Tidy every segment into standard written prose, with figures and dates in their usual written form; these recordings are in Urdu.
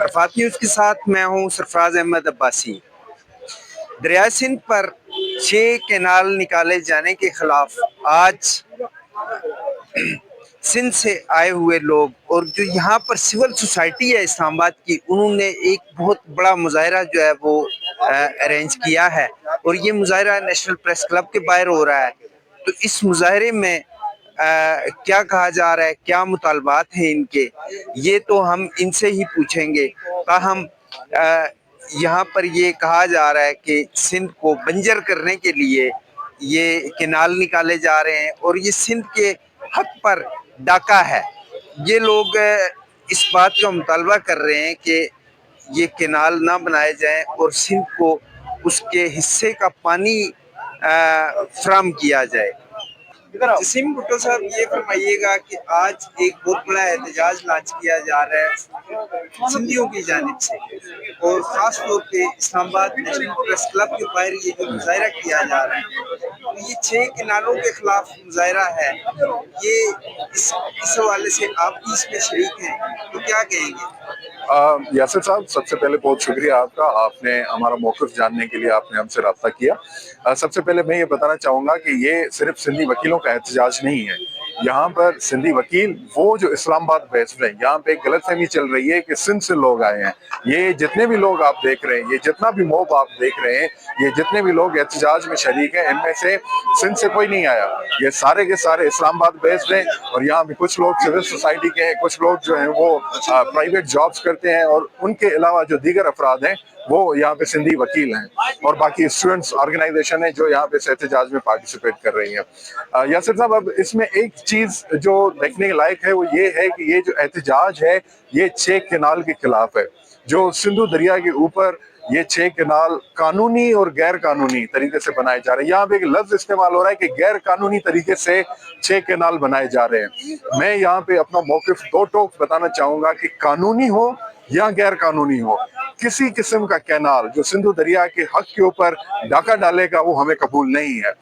عرفات نیوز کے ساتھ میں ہوں سرفراز احمد عباسی۔ دریائے سندھ پر 6 کینال نکالے جانے کے خلاف آج سندھ سے آئے ہوئے لوگ اور جو یہاں پر سول سوسائٹی ہے اسلام آباد کی، انہوں نے ایک بہت بڑا مظاہرہ جو ہے وہ ارینج کیا ہے، اور یہ مظاہرہ نیشنل پریس کلب کے باہر ہو رہا ہے۔ تو اس مظاہرے میں کیا کہا جا رہا ہے، کیا مطالبات ہیں ان کے، یہ تو ہم ان سے ہی پوچھیں گے۔ تاہم یہاں پر یہ کہا جا رہا ہے کہ سندھ کو بنجر کرنے کے لیے یہ کینال نکالے جا رہے ہیں، اور یہ سندھ کے حق پر ڈاکہ ہے۔ یہ لوگ اس بات کا مطالبہ کر رہے ہیں کہ یہ کینال نہ بنائے جائیں اور سندھ کو اس کے حصے کا پانی فراہم کیا جائے۔ جسیم بھٹو صاحب، یہ فرمائیے گا کہ آج ایک بہت بڑا احتجاج لانچ کیا جا رہا ہے سندھیوں کی جانب سے، اور خاص طور پہ اسلام آباد نیشنل پریس کلب کے باہر یہ جو مظاہرہ کیا جا رہا ہے، یہ 6 کنالوں کے خلاف مظاہرہ ہے، یہ اس حوالے سے آپ بھی اس میں شریک ہیں، تو کیا کہیں گے؟ یاسر صاحب، سب سے پہلے بہت شکریہ آپ کا، آپ نے ہمارا موقف جاننے کے لیے آپ نے ہم سے رابطہ کیا۔ سب سے پہلے میں یہ بتانا چاہوں گا کہ یہ صرف سندھی وکیلوں کا احتجاج نہیں ہے۔ یہاں پر سندھی وکیل وہ جو اسلام آباد بیسڈ ہیں، یہاں پہ ایک غلط فہمی چل رہی ہے کہ سندھ سے لوگ آئے ہیں۔ یہ جتنے بھی لوگ آپ دیکھ رہے ہیں، یہ جتنا بھی موب آپ دیکھ رہے ہیں، یہ جتنے بھی لوگ احتجاج میں شریک ہیں، ان میں سے سندھ سے کوئی نہیں آیا۔ یہ سارے کے سارے اسلام آباد بیسڈ ہیں، اور یہاں بھی کچھ لوگ سول سوسائٹی کے ہیں، کچھ لوگ جو ہیں وہ پرائیویٹ جابز کرتے ہیں، اور ان کے علاوہ جو دیگر افراد ہیں وہ یہاں پہ سندھی وکیل ہیں، اور باقی اسٹوڈنٹس آرگنائزیشن ہیں جو یہاں پہ اس احتجاج میں پارٹیسپیٹ کر رہی ہیں۔ یاسر صاحب، اب اس میں ایک چیز جو دیکھنے کے لائق ہے وہ یہ ہے کہ یہ جو احتجاج ہے یہ 6 کینال کے خلاف ہے، جو سندھو دریا کے اوپر یہ 6 کینال قانونی اور غیر قانونی طریقے سے بنائے جا رہے ہیں۔ یہاں پہ ایک لفظ استعمال ہو رہا ہے کہ غیر قانونی طریقے سے 6 کینال بنائے جا رہے ہیں۔ میں یہاں پہ اپنا موقف دو ٹوک بتانا چاہوں گا کہ قانونی ہو یا غیر قانونی ہو، کسی قسم کا کینال جو سندھو دریا کے حق کے اوپر ڈاکہ ڈالے گا وہ ہمیں قبول نہیں ہے۔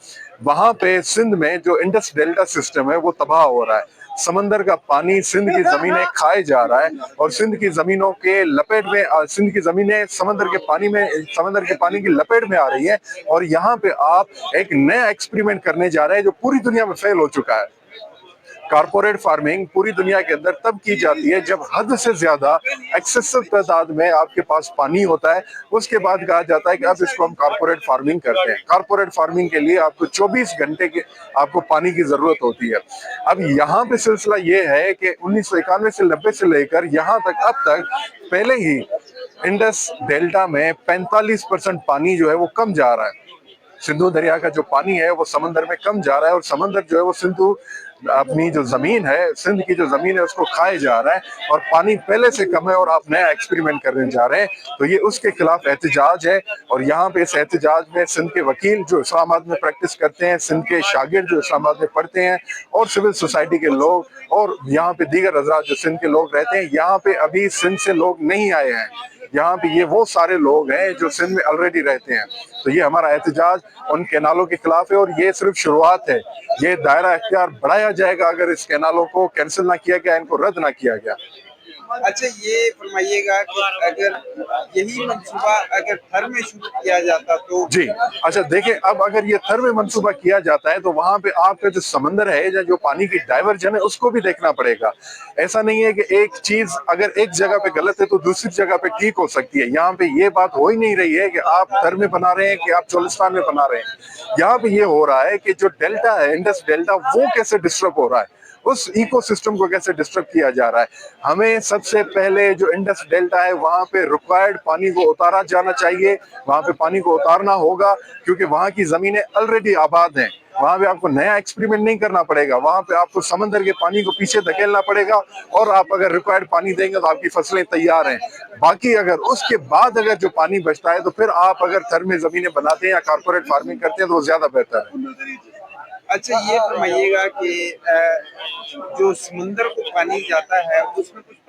وہاں پہ سندھ میں جو انڈس ڈیلٹا سسٹم ہے وہ تباہ ہو رہا ہے، سمندر کا پانی سندھ کی زمینیں کھائے جا رہا ہے، اور سندھ کی زمینوں کے لپیٹ میں سندھ کی زمینیں سمندر کے پانی کی لپیٹ میں آ رہی ہیں، اور یہاں پہ آپ ایک نیا ایکسپریمنٹ کرنے جا رہے ہیں جو پوری دنیا میں فیل ہو چکا ہے۔ کارپوریٹ فارمنگ پوری دنیا کے اندر تب کی جاتی ہے جب حد سے زیادہ ایکسیسو تعداد میں آپ کے پاس پانی ہوتا ہے، اس کے بعد کہا جاتا ہے کہ اب اس کو ہم کارپوریٹ فارمنگ کرتے ہیں۔ کارپوریٹ فارمنگ کے لیے آپ کو 24 گھنٹے کے آپ کو پانی کی ضرورت ہوتی ہے۔ اب یہاں پہ سلسلہ یہ ہے کہ 1991 سے 90 سے لے کر یہاں تک اب تک پہلے ہی انڈس ڈیلٹا میں 45% پانی جو ہے وہ کم جا رہا ہے۔ سندھو دریا کا جو پانی ہے وہ سمندر میں کم جا رہا ہے، اور سمندر جو ہے وہ سندھو اپنی جو زمین ہے، سندھ کی جو زمین ہے اس کو کھائے جا رہا ہے، اور پانی پہلے سے کم ہے، اور آپ نیا ایکسپیریمنٹ کرنے جا رہے ہیں۔ تو یہ اس کے خلاف احتجاج ہے، اور یہاں پہ اس احتجاج میں سندھ کے وکیل جو اسلام آباد میں پریکٹس کرتے ہیں، سندھ کے شاگرد جو اسلام آباد میں پڑھتے ہیں، اور سول سوسائٹی کے لوگ، اور یہاں پہ دیگر حضرات جو سندھ کے لوگ رہتے ہیں۔ یہاں پہ ابھی سندھ سے لوگ نہیں آئے ہیں، یہاں پہ یہ وہ سارے لوگ ہیں جو سندھ میں آلریڈی رہتے ہیں۔ تو یہ ہمارا احتجاج ان کینالوں کے خلاف ہے، اور یہ صرف شروعات ہے، یہ دائرہ اختیار بڑھایا جائے گا اگر اس کینالوں کو کینسل نہ کیا گیا، ان کو رد نہ کیا گیا۔ اچھا، یہ فرمائیے گا کہ اگر یہی منصوبہ اگر تھر میں شروع کیا جاتا تو؟ جی اچھا، دیکھیں، اب اگر یہ تھر میں منصوبہ کیا جاتا ہے تو وہاں پہ آپ کا جو سمندر ہے یا جو پانی کی ڈائیورجن ہے اس کو بھی دیکھنا پڑے گا۔ ایسا نہیں ہے کہ ایک چیز اگر ایک جگہ پہ غلط ہے تو دوسری جگہ پہ ٹھیک ہو سکتی ہے۔ یہاں پہ یہ بات ہو ہی نہیں رہی ہے کہ آپ تھر میں بنا رہے ہیں کہ آپ چولستان میں بنا رہے ہیں۔ یہاں پہ یہ ہو رہا ہے کہ جو ڈیلٹا ہے، انڈس ڈیلٹا، وہ کیسے ڈسٹرب ہو رہا ہے، اس ایکو سسٹم کو کیسے ڈسٹرب کیا جا رہا ہے۔ ہمیں سب سے پہلے جو انڈس ڈیلٹا ہے وہاں پہ ریکوائرڈ پانی کو اتارا جانا چاہیے، وہاں پہ پانی کو اتارنا ہوگا، کیونکہ وہاں کی زمینیں آلریڈی آباد ہیں۔ وہاں پہ آپ کو نیا ایکسپیریمنٹ نہیں کرنا پڑے گا، وہاں پہ آپ کو سمندر کے پانی کو پیچھے دھکیلنا پڑے گا، اور آپ اگر ریکوائرڈ پانی دیں گے تو آپ کی فصلیں تیار ہیں۔ باقی اگر اس کے بعد اگر جو پانی بچتا ہے تو پھر آپ اگر تھر میں زمینیں بناتے ہیں یا کارپوریٹ فارمنگ کرتے ہیں تو وہ زیادہ بہتر ہے۔ اچھا، یہ فرمائیے گا کہ جو سمندر کو پانی جاتا ہے اس میں کچھ